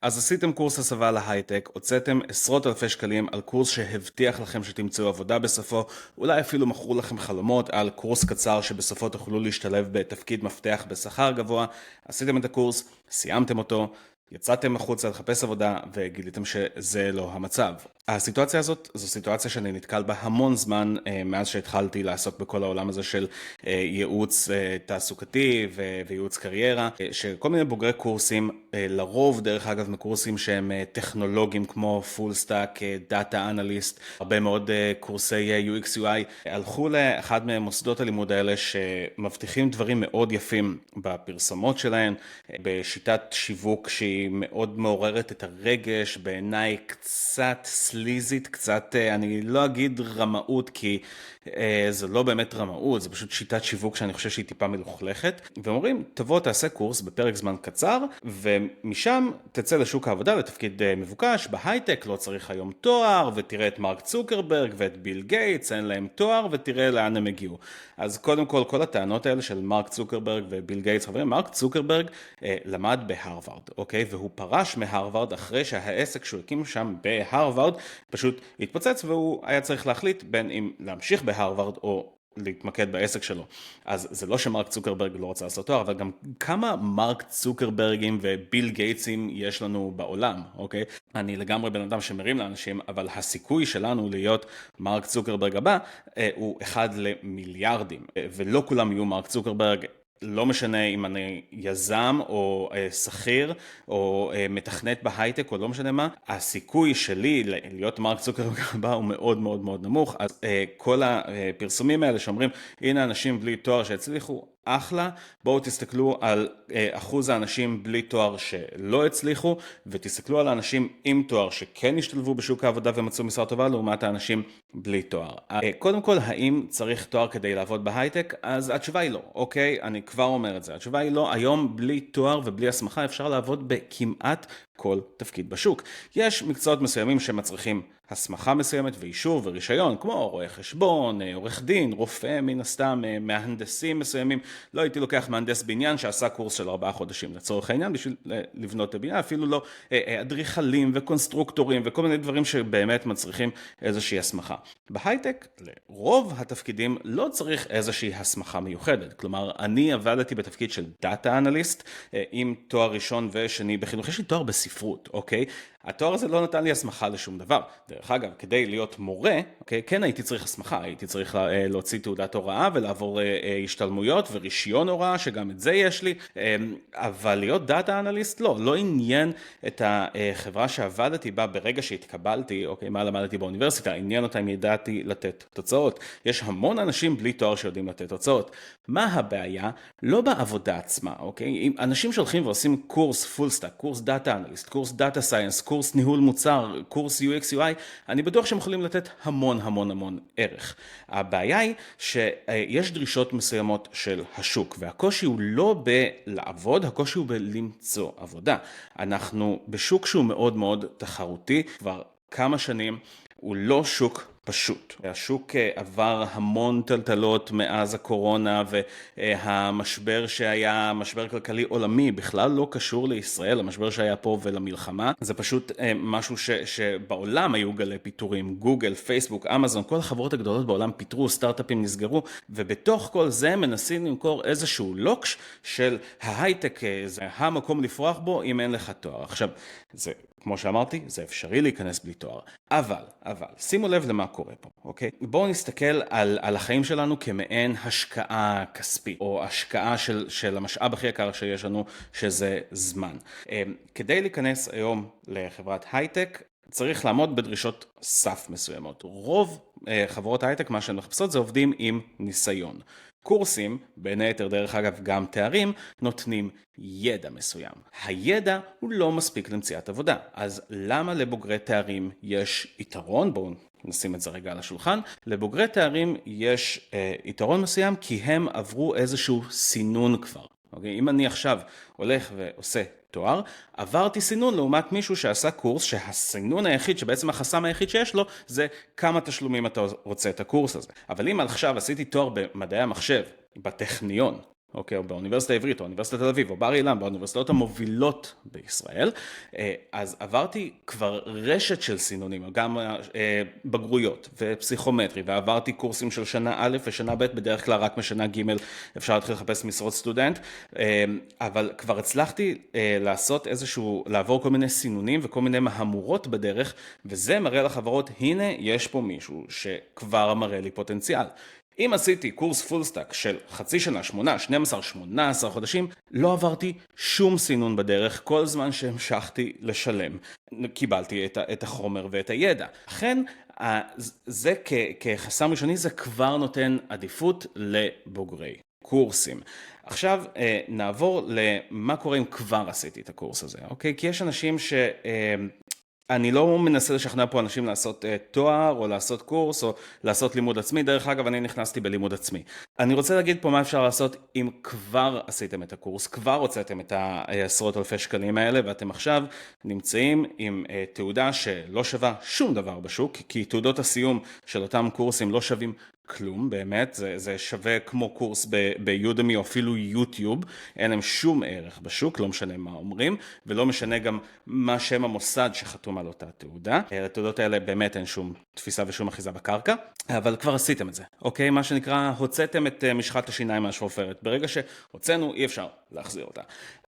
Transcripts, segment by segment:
אז עשיתם קורס הסבה להייטק, הוצאתם עשרות אלפי שקלים על קורס שהבטיח לכם שתמצאו עבודה בסופו, אולי אפילו מכרו לכם חלומות על קורס קצר שבסופו תוכלו להשתלב בתפקיד מפתח בשכר גבוה, עשיתם את הקורס, סיימתם אותו, יצאתם החוצה לחפש עבודה וגיליתם שזה לא המצב. הסיטואציה הזאת זו סיטואציה שאני נתקל בה המון זמן מאז שהתחלתי לעסוק בכל העולם הזה של ייעוץ תעסוקתי וייעוץ קריירה, שכל מיני בוגרי קורסים, לרוב דרך אגב מקורסים שהם טכנולוגיים כמו פול סטאק, דאטה אנליסט, הרבה מאוד קורסי UX UI, הלכו לאחד ממוסדות הלימוד האלה שמבטיחים דברים מאוד יפים בפרסומות שלהם, בשיטת שיווק שהיא מאוד מעוררת את הרגש, בעיניי קצת סליזית, קצת, אני לא אגיד רמאות, כי זה לא באמת רמאות, זה פשוט שיטת שיווק שאני חושב שהיא טיפה מלוכלכת, והם אומרים, תבוא תעשה קורס בפרק זמן קצר, ומשם תצא לשוק העבודה לתפקיד מבוקש, בהייטק לא צריך היום תואר, ותראה את מרק צוקרברג ואת ביל גייטס, אין להם תואר, ותראה לאן הם הגיעו. אז קודם כל הטענות האלה של מרק צוקרברג וביל גייטס, חברים, מרק צוקרברג למד בהרווארד, אוקיי? והוא פרש מהרווארד אחרי שהעסק שהוא הקים שם בהרווארד פשוט התפוצץ, והוא היה צריך להחליט בין אם להמשיך בהרווארד או להתמקד בעסק שלו. אז זה לא שמרק צוקרברג לא רוצה לעשות תואר, אבל גם כמה מרק צוקרברגים וביל גייטסים יש לנו בעולם, אוקיי? אני לגמרי בן אדם שמרים לאנשים, אבל הסיכוי שלנו להיות מרק צוקרברג הבא הוא 1 למיליארדים, ולא כולם יהיו מרק צוקרברג. לא משנה אם אני יזם או שכיר או מתכנת בהייטק או לא משנה מה, הסיכוי שלי להיות מרק צוקרברג הבא הוא מאוד מאוד מאוד נמוך. אז כל הפרסומים האלה שאומרים, הנה אנשים בלי תואר שהצליחו, אחלה, בואו תסתכלו על אחוז האנשים בלי תואר שלא הצליחו, ותסתכלו על האנשים עם תואר שכן השתלבו בשוק העבודה ומצאו משרה טובה, לעומת האנשים בלי תואר. קודם כל, האם צריך תואר כדי לעבוד בהייטק? אז התשובה היא לא, אוקיי? אני כבר אומר את זה. התשובה היא לא, היום בלי תואר ובלי הסמכה אפשר לעבוד בכמעט כל תפקיד בשוק. יש מקצועות מסוימים שמצריכים הסמכה מסוימת ואישור ורישיון, כמו רואה חשבון, עורך דין, רופא מן הסתם, מהנדסים מסוימים. לא הייתי לוקח מהנדס בניין שעשה קורס של 4 חודשים לצורך העניין בשביל לבנות את הבניין, אפילו לא אדריכלים וקונסטרוקטורים וכל מיני דברים שבאמת מצריכים איזושהי הסמכה. בהייטק, לרוב התפקידים לא צריך איזושהי הסמכה מיוחדת. כלומר, אני עבדתי בתפקיד של דאטה אנליסט עם תואר ראשון ושני בחינוך. יש לי תואר בספרות, אוקיי? התואר הזה לא נתן לי הסמכה לשום דבר. דרך אגב, כדי להיות מורה, אוקיי, כן הייתי צריך הסמכה, הייתי צריך להוציא תעודת הוראה ולעבור השתלמויות ורישיון הוראה, שגם את זה יש לי, אבל להיות דאטה אנליסט לא עניין את החברה שעבדתי בה ברגע שהתקבלתי, אוקיי, מה למדתי באוניברסיטה, עניין אותה אם ידעתי לתת תוצאות. יש המון אנשים בלי תואר שיודעים לתת תוצאות. מה הבעיה? לא בעבודה עצמה, אוקיי? אם אנשים שהולכים ועושים קורס פול סטאק, קורס דאטה אנליסט, קורס דאטה סייאנס, קורס ניהול מוצר, קורס UX UI, אני בטוח שהם יכולים לתת המון ערך. הבעיה היא שיש דרישות מסוימות של השוק, והקושי הוא לא בלעבוד, הקושי הוא בלמצוא עבודה. אנחנו בשוק שהוא מאוד מאוד תחרותי, כבר כמה שנים, הוא לא שוק פשוט. השוק עבר המון טלטלות מאז הקורונה, והמשבר שהיה, משבר כלכלי עולמי, בכלל לא קשור לישראל, המשבר שהיה פה ולמלחמה. זה פשוט משהו שבעולם היו גלי פיטורים, גוגל, פייסבוק, אמזון, כל החברות הגדולות בעולם פיטרו, סטארט-אפים נסגרו, ובתוך כל זה מנסים למכור איזשהו לוקש של ההייטק, זה המקום לפרוח בו אם אין לך תואר. עכשיו, זה כמו שאמרתי, זה אפשרי להיכנס בלי תואר. אבל, שימו לב למה קורה פה, אוקיי? בואו נסתכל על החיים שלנו כמעין השקעה כספית, או השקעה של המשאב הכי יקר שיש לנו, שזה זמן. כדי להיכנס היום לחברת הייטק, צריך לעמוד בדרישות סף מסוימות. רוב חברות הייטק, מה שהן מחפשות, זה עובדים עם ניסיון. קורסים, בין היתר דרך אגב גם תארים, נותנים ידע מסוים. הידע הוא לא מספיק למציאת עבודה. אז למה לבוגרי תארים יש יתרון? בואו נשים את זה רגע על השולחן. לבוגרי תארים יש יתרון מסוים כי הם עברו איזשהו סינון כבר. אוקיי? אם אני עכשיו הולך ועושה תואר, עברתי סינון לעומת מישהו שעשה קורס שהסינון היחיד, שבעצם החסם היחיד שיש לו, זה כמה תשלומים אתה רוצה את הקורס הזה. אבל אם עכשיו עשיתי תואר במדעי המחשב, בטכניון, אוקיי, או באוניברסיטה העברית, או באוניברסיטת תל אביב, או בר אילן, באוניברסיטאות המובילות בישראל, אז עברתי כבר רשת של סינונים, גם בגרויות ופסיכומטרי, ועברתי קורסים של שנה א' ושנה ב', בדרך כלל רק משנה ג' אפשר להתחיל לחפש משרות סטודנט, אבל כבר הצלחתי לעבור כל מיני סינונים וכל מיני מהמורות בדרך, וזה מראה לחברות, הנה יש פה מישהו שכבר מראה לי פוטנציאל. אם עשיתי קורס פול סטאק של חצי שנה, 18 חודשים, לא עברתי שום סינון בדרך, כל זמן שהמשכתי לשלם. קיבלתי את החומר ואת הידע. אכן, זה כחסם ראשוני, זה כבר נותן עדיפות לבוגרי קורסים. עכשיו נעבור למה קורה אם כבר עשיתי את הקורס הזה, אוקיי? כי יש אנשים אני לא מנסה לשכנע פה אנשים לעשות תואר או לעשות קורס או לעשות לימוד עצמי. דרך אגב, אני נכנסתי בלימוד עצמי. אני רוצה להגיד פה מה אפשר לעשות אם כבר עשיתם את הקורס, כבר הוצאתם את העשרות אלפי שקלים האלה, ואתם עכשיו נמצאים עם תעודה שלא שווה שום דבר בשוק, כי תעודות הסיום של אותם קורסים לא שווים כלום, באמת, זה שווה כמו קורס ביודמי או אפילו יוטיוב, אין להם שום ערך בשוק, לא משנה מה אומרים, ולא משנה גם מה שם המוסד שחתום על אותה תעודה. התעודות האלה באמת אין שום תפיסה ושום אחיזה בקרקע, אבל כבר עשיתם את זה, אוקיי? מה שנקרא, הוצאתם את משחת השיניים מהשפופרת. ברגע שהוצאנו, אי אפשר להחזיר אותה.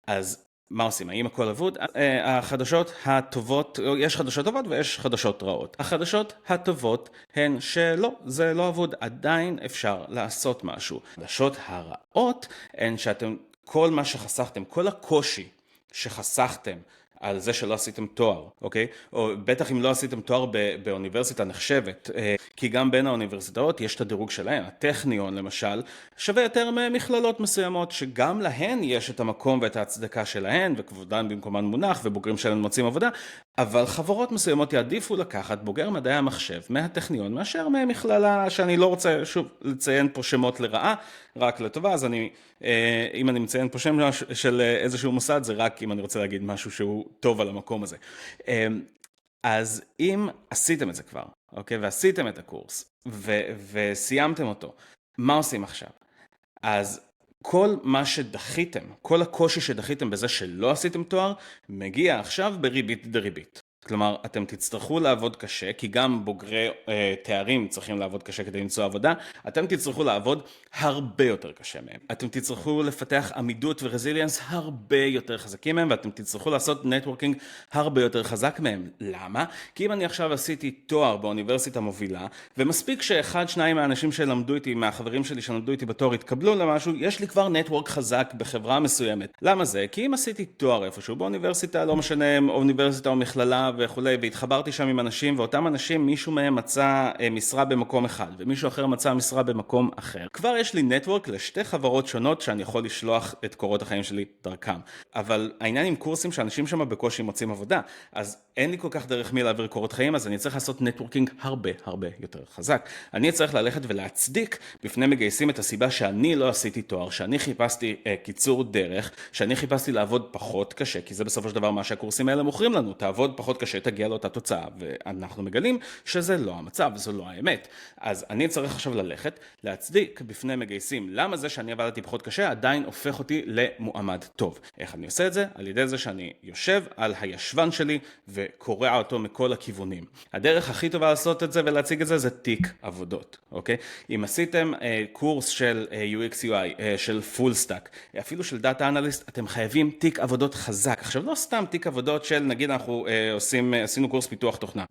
אז מה עושים? האם הכל אבוד? החדשות הטובות, יש חדשות טובות ויש חדשות רעות. החדשות הטובות הן שלא, זה לא אבוד, עדיין אפשר לעשות משהו. החדשות הרעות הן שאתם, כל מה שחסכתם, כל הקושי שחסכתם על זה שלא עשיתם תואר, אוקיי? או בטח אם לא עשיתם תואר באוניברסיטה נחשבת, כי גם בין האוניברסיטאות יש את הדירוג שלהן, הטכניון למשל, שווה יותר ממכללות מסוימות, שגם להן יש את המקום ואת ההצדקה שלהן, וכבודן במקומן מונח, ובוגרים שלהן מוצאים עבודה, אבל חברות מסוימות יעדיפו לקחת בוגר מדעי המחשב מהטכניון, מאשר ממכללה שאני לא רוצה, שוב, לציין פה שמות לרעה, רק לטובה, אז אם אני מציין פה שם של איזשהו מוסד, זה רק אם אני רוצה להגיד משהו שהוא טוב על המקום הזה. אז אם עשיתם את זה כבר, אוקיי, ועשיתם את הקורס, וסיימתם אותו, מה עושים עכשיו? אז כל מה שדחיתם, כל הקושי שדחיתם בזה שלא עשיתם תואר, מגיע עכשיו בריבית דריבית. כלומר, אתם תצטרכו לעבוד קשה, כי גם בוגרי תארים צריכים לעבוד קשה כדי למצוא עבודה, אתם תצטרכו לעבוד הרבה יותר קשה מהם. אתם תצטרכו לפתח עמידות ורזיליאנס הרבה יותר חזקים מהם, ואתם תצטרכו לעשות נטוורקינג הרבה יותר חזק מהם. למה? כי אם אני עכשיו עשיתי תואר באוניברסיטה מובילה, ומספיק שאחד, שניים מהאנשים שלמדו איתי, מהחברים שלי שלמדו איתי בתואר, התקבלו למשהו, יש לי כבר נטוורק חזק בחברה מסוימת. למה זה? כי אם עשיתי תואר איפשהו באוניברסיטה, לא משנה אוניברסיטה או מכללה וכולי, והתחברתי שם עם אנשים, ואותם אנשים, מישהו מהם מצא משרה במקום אחד, ומישהו אחר מצא משרה במקום אחר. כבר יש לי נטוורק לשתי חברות שונות שאני יכול לשלוח את קורות החיים שלי דרכם. אבל העניין עם קורסים שאנשים שם בקושי מוצאים עבודה, אז אין לי כל כך דרך מי להעביר קורות חיים, אז אני צריך לעשות נטוורקינג הרבה הרבה יותר חזק. אני צריך ללכת ולהצדיק בפני מגייסים את הסיבה שאני לא עשיתי תואר, שאני חיפשתי קיצור דרך, שאני חיפשתי לעבוד פחות קשה, כי זה בסופו של דבר מה שהקורסים האלה מוכרים לנו, תעבוד פחות קשה, תגיע לאותה תוצאה, ואנחנו מגלים שזה לא המצב, זו לא האמת. אז אני צריך עכשיו ללכת, להצדיק בפני מגייסים, למה זה שאני עבדתי פחות קשה עדיין הופך אותי למועמד טוב. איך אני עושה את זה? על ידי זה שאני יושב על הישבן שלי וקורע אותו מכל הכיוונים. הדרך הכי טובה לעשות את זה ולהציג את זה זה תיק עבודות, אוקיי? אם עשיתם קורס של UX UI, של פול סטאק, אפילו של דאטה אנליסט, אתם חייבים תיק עבודות חזק. עכשיו לא סתם תיק עבודות של, נגיד אנחנו עשינו קורס פיתוח תוכנה.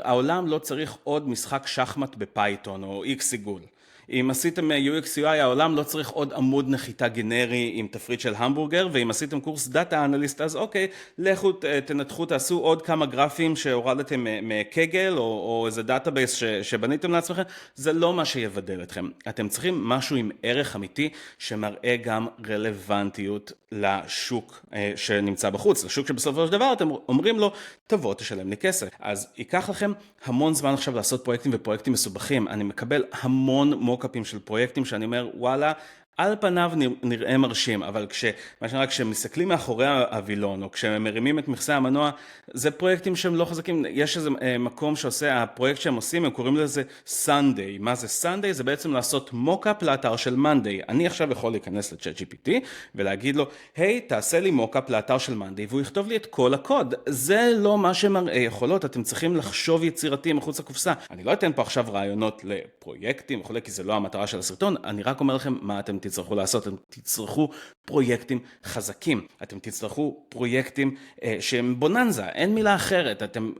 העולם לא צריך עוד משחק שחמט בפייתון או איקסיגול. אם עשיתם UX UI, העולם לא צריך עוד עמוד נחיתה גנרי עם תפריט של המבורגר, ואם עשיתם קורס דאטה אנליסט, אז אוקיי, לכו תנתחו, תעשו עוד כמה גרפים שהורדתם מקגל, או איזה דאטאבייס שבניתם לעצמכם, זה לא מה שיבדל אתכם. אתם צריכים משהו עם ערך אמיתי, שמראה גם רלוונטיות לשוק שנמצא בחוץ, לשוק שבסופו של דבר אתם אומרים לו, תבוא תשלם לי כסף. אז ייקח לכם המון זמן עכשיו לעשות פרויקטים ופרויקטים מסובכים. אני מקבל המון מוקאפים של פרויקטים שאני אומר, וואלה, על פניו נראה מרשים, אבל כשמסתכלים מאחורי הווילון, או כשמרימים את מכסה המנוע, זה פרויקטים שהם לא חזקים. יש איזה מקום שעושה, הפרויקט שהם עושים, הם קוראים לזה Sunday. מה זה Sunday? זה בעצם לעשות מוקאפ לאתר של Monday. אני עכשיו יכול להיכנס ל-ChatGPT, ולהגיד לו, היי, תעשה לי מוקאפ לאתר של Monday, והוא יכתוב לי את כל הקוד. זה לא מה שמראה יכולות, אתם צריכים לחשוב יצירתי מחוץ לקופסה. אני לא אתן פה עכשיו רעיונות לפרויקטים וכו', כי זה לא המטרה של הסרטון, אני רק אומר לכם מה אתם תצטרכו לעשות. אתם תצטרכו פרויקטים חזקים, אתם תצטרכו פרויקטים שהם בוננזה, אין מילה אחרת. אתם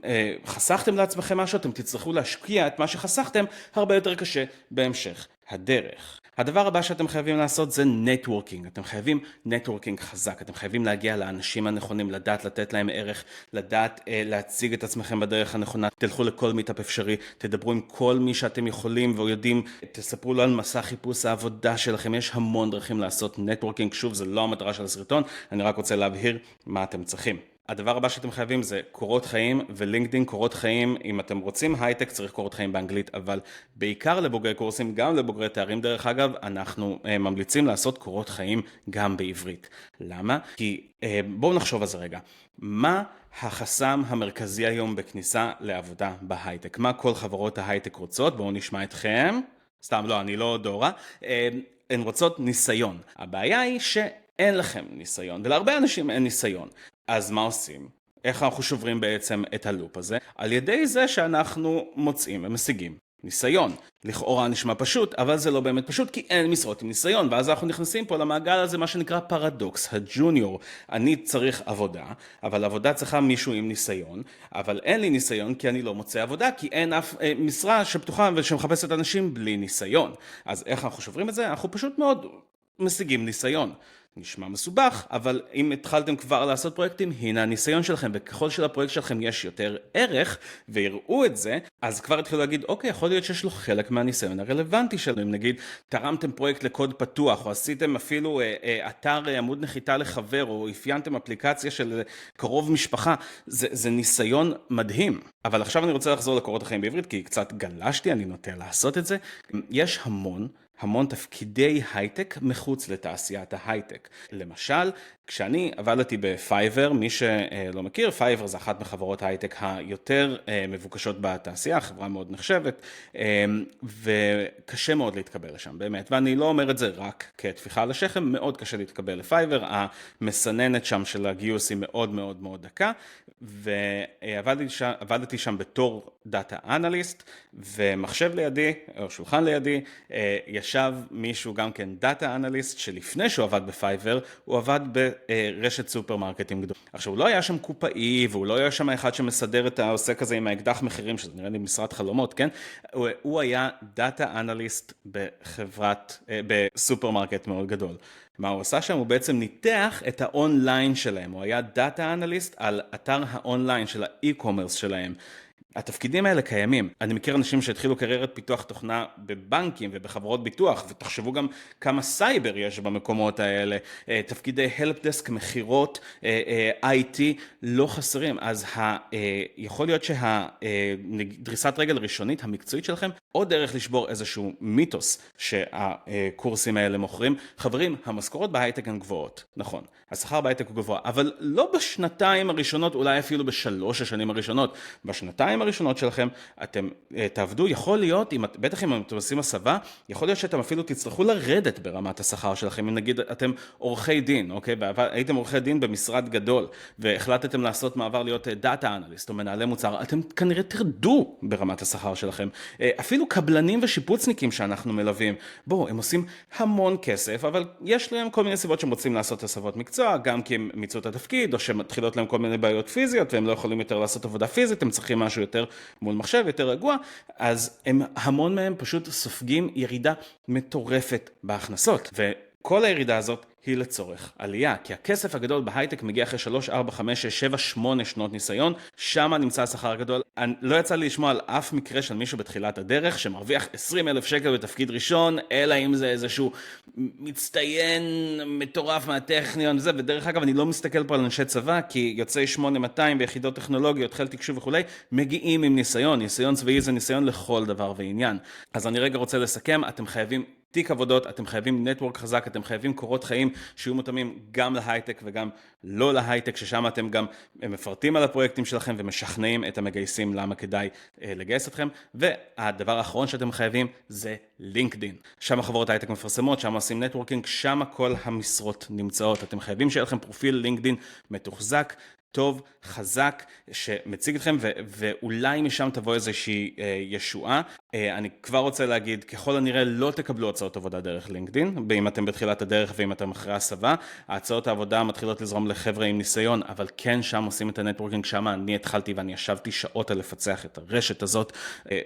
חסכתם לעצמכם משהו, אתם תצטרכו להשקיע את מה שחסכתם הרבה יותר קשה בהמשך הדרך. הדבר הבא שאתם חייבים לעשות זה נטוורקינג. אתם חייבים נטוורקינג חזק, אתם חייבים להגיע לאנשים הנכונים, לדעת לתת להם ערך, לדעת להציג את עצמכם בדרך הנכונה. תלכו לכל מיטאפ אפשרי, תדברו עם כל מי שאתם יכולים ויודעים, תספרו לו על מסע חיפוש העבודה שלכם. יש המון דרכים לעשות נטוורקינג. שוב, זה לא המטרה של הסרטון, אני רק רוצה להבהיר מה אתם צריכים. הדבר הבא שאתם חייבים זה קורות חיים ולינקדין. קורות חיים, אם אתם רוצים הייטק צריך קורות חיים באנגלית, אבל בעיקר לבוגרי קורסים, גם לבוגרי תארים דרך אגב, אנחנו ממליצים לעשות קורות חיים גם בעברית. למה? כי בואו נחשוב על זה רגע. מה החסם המרכזי היום בכניסה לעבודה בהייטק? מה כל חברות ההייטק רוצות? בואו נשמע אתכם. סתם לא, אני לא דורה. הן רוצות ניסיון. הבעיה היא שאין לכם ניסיון, ולהרבה אנשים אין ניסיון. אז מה עושים? איך אנחנו שוברים בעצם את הלופ הזה? על ידי זה שאנחנו מוצאים ומשיגים ניסיון. לכאורה נשמע פשוט, אבל זה לא באמת פשוט, כי אין משרות עם ניסיון, ואז אנחנו נכנסים פה למעגל הזה, מה שנקרא פרדוקס, הג'וניור. אני צריך עבודה, אבל עבודה צריכה מישהו עם ניסיון, אבל אין לי ניסיון כי אני לא מוצא עבודה, כי אין אף משרה שפתוחה ושמחפשת אנשים בלי ניסיון. אז איך אנחנו שוברים את זה? אנחנו פשוט מאוד משיגים ניסיון. נשמע מסובך, אבל אם התחלתם כבר לעשות פרויקטים, הנה הניסיון שלכם, וככל שלפרויקט שלכם יש יותר ערך, ויראו את זה, אז כבר התחילו להגיד, אוקיי, יכול להיות שיש לו חלק מהניסיון הרלוונטי שלנו. אם נגיד, תרמתם פרויקט לקוד פתוח, או עשיתם אפילו אתר עמוד נחיתה לחבר, או אפיינתם אפליקציה של קרוב משפחה, זה ניסיון מדהים. אבל עכשיו אני רוצה לחזור לקורות החיים בעברית, כי קצת גלשתי, אני נוטה לעשות את זה. יש המון תפקידי הייטק מחוץ לתעשיית ההייטק. למשל, כשאני עבדתי בפייבר, מי שלא מכיר, פייבר זה אחת מחברות ההייטק היותר מבוקשות בתעשייה, חברה מאוד נחשבת, וקשה מאוד להתקבל לשם, באמת. ואני לא אומר את זה רק כתפיחה על השכם, מאוד קשה להתקבל לפייבר, המסננת שם של הגיוס היא מאוד מאוד מאוד דקה, ועבדתי שם בתור דאטה אנליסט, ומחשב לידי, או שולחן לידי, ישב מישהו גם כן דאטה אנליסט, שלפני שהוא עבד בפייבר, הוא עבד ברשת סופרמרקטים גדול. עכשיו, הוא לא היה שם קופאי, והוא לא היה שם אחד שמסדר את העוסק הזה עם האקדח מחירים, שזה נראה לי משרד חלומות, כן? הוא היה דאטה אנליסט בסופרמרקט מאוד גדול. מה הוא עשה שם? הוא בעצם ניתח את האונליין שלהם. הוא היה דאטה אנליסט על אתר האונליין של האי-קומרס שלהם. התפקידים האלה קיימים. אני מכיר אנשים שהתחילו קריירת פיתוח תוכנה בבנקים ובחברות ביטוח, ותחשבו גם כמה סייבר יש במקומות האלה. תפקידי helpdesk, מחירות, IT, לא חסרים. אז יכול להיות שהדריסת רגל ראשונית המקצועית שלכם, או דרך לשבור איזשהו מיתוס שהקורסים האלה מוכרים. חברים, המשכורות בהייטק הן גבוהות, נכון. השכר בהייטק הוא גבוה, אבל לא בשנתיים הראשונות, אולי אפילו בשלוש השנים הראשונות. בשנתיים הראשונות שלכם, אתם תעבדו, יכול להיות, בטח אם אתם עושים הסבה, יכול להיות שאתם אפילו תצטרכו לרדת ברמת השכר שלכם. אם נגיד אתם עורכי דין, אוקיי? הייתם עורכי דין במשרד גדול, והחלטתם לעשות מעבר להיות דאטה אנליסט או מנהלי מוצר, אתם כנראה תרדו ברמת השכר שלכם. אפילו קבלנים ושיפוצניקים שאנחנו מלווים, בואו, הם עושים המון כסף, אבל יש להם כל מיני סיבות שהם רוצים לעשות הסבות מקצוע, גם כי הם מיצו את התפקיד, או שמתחילות להם כל מיני בעיות פיזיות, והם לא יכולים יותר לעשות עבודה פיזית, הם צריכים משהו יותר מול מחשב, יותר רגוע, אז המון מהם פשוט סופגים ירידה מטורפת בהכנסות, וכל הירידה הזאת היא לצורך עלייה, כי הכסף הגדול בהייטק מגיע אחרי 3, 4, 5, 6, 7, 8 שנות ניסיון, שם נמצא השכר הגדול. לא יצא לי לשמוע על אף מקרה של מישהו בתחילת הדרך שמרוויח 20,000 שקל בתפקיד ראשון, אלא אם זה איזשהו מצטיין מטורף מהטכניון וזה, ודרך אגב אני לא מסתכל פה על אנשי צבא, כי יוצאי 8200 ביחידות טכנולוגיות, חיל תקשוב וכו', מגיעים עם ניסיון צבאי זה ניסיון לכל דבר ועניין. אז אני רגע רוצה לסכם, אתם חייבים תיק עבודות, אתם חייבים נטוורק חזק, אתם חייבים קורות חיים שיהיו מותאמים גם להייטק וגם לא להייטק, ששם אתם גם מפרטים על הפרויקטים שלכם ומשכנעים את המגייסים למה כדאי לגייס אתכם. והדבר האחרון שאתם חייבים זה לינקדין. שם החברות הייטק מפרסמות, שם עושים נטוורקינג, שם כל המשרות נמצאות. אתם חייבים שיהיה לכם פרופיל לינקדין מתוחזק, טוב, חזק, שמציג אתכם, ואולי משם תבוא איזושהי ישועה. אני כבר רוצה להגיד, ככל הנראה לא תקבלו הצעות עבודה דרך לינקדין, אם אתם בתחילת הדרך ואם אתם אחרי הסבה. ההצעות העבודה מתחילות לזרום לחבר'ה עם ניסיון, אבל כן שם עושים את הנטוורקינג, שם אני התחלתי ואני ישבתי שעות על לפצח את הרשת הזאת.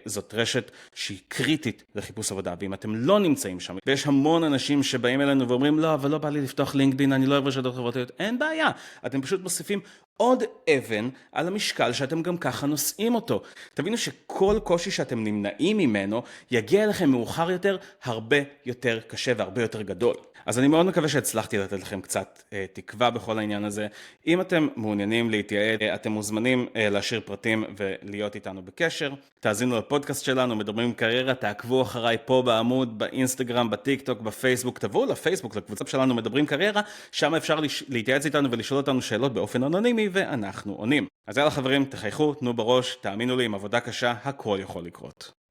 זאת רשת שהיא קריטית לחיפוש עבודה, ואם אתם לא נמצאים שם, ויש המון אנשים שבאים אלינו ואומרים, לא, אבל לא בא לי לפתוח לינקדין, אני לא אוהב רשתות חברתיות, אין בעיה. אתם פשוט מוסיפים עוד אבן על המשקל שאתם גם ככה נושאים אותו. תבינו שכל קושי שאתם נמנעים ממנו יגיע אליכם מאוחר יותר, הרבה יותר קשה והרבה יותר גדול. אז אני מאוד מקווה שהצלחתי לתת לכם קצת תקווה בכל העניין הזה. אם אתם מעוניינים להתייעד, אתם מוזמנים להשאיר פרטים ולהיות איתנו בקשר. תאזינו לפודקאסט שלנו, מדברים קריירה, תעקבו אחריי פה בעמוד, באינסטגרם, בטיק טוק, בפייסבוק, תבואו לפייסבוק, לקבוצה שלנו מדברים קריירה, שם אפשר להתייעץ איתנו ולשאול אותנו שאלות באופן אנונימי ואנחנו עונים. אז יאללה חברים, תחייכו, תנו בראש, תאמינו לי, עם עבודה קשה, הכל יכול לקרות.